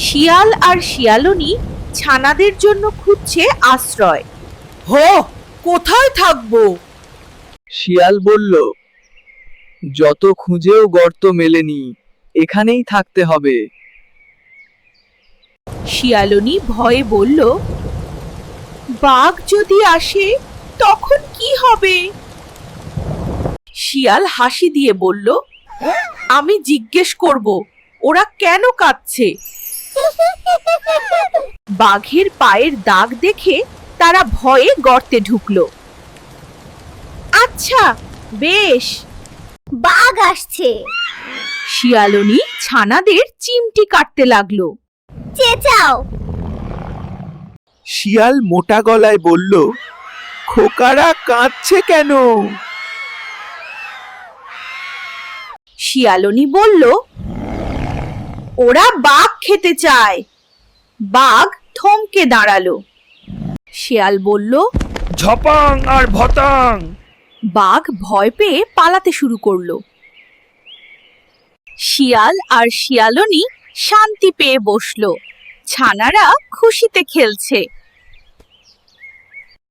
শিয়াল আর শিয়ালনী ছানাদের জন্য খুঁজছে আশ্রয়। কোথায় থাকবো? শিয়াল বলল, যত খুঁজেও গর্ত মেলেনি, এখানেই থাকতে হবে। শিয়ালনী ভয়ে বলল, বাঘ যদি আসে তখন কি হবে? শিয়াল হাসি দিয়ে বলল, আমি জিজ্ঞেস করব ওরা কেন কাঁদছে। বাঘের পায়ের দাগ দেখে তারা ভয়ে গর্তে ঢুকলো। আচ্ছা বেশ। বাঘ আসছে। শিয়ালনী ছানাদের চিমটি কাটতে লাগলো। চেঁচাও। শিয়াল মোটা গলায় বলল, খোকারা কাঁদছে কেন? শিয়ালনী বলল, ওরা বাঘ খেতে চায়। বাঘ থমকে দাঁড়ালো। শিয়াল বলল, ঝপাং আর ভতাং। বাঘ ভয় পেয়ে পালাতে শুরু করলো। শিয়াল আর শিয়ালনী শান্তি পেয়ে বসলো। ছানারা খুশিতে খেলছে।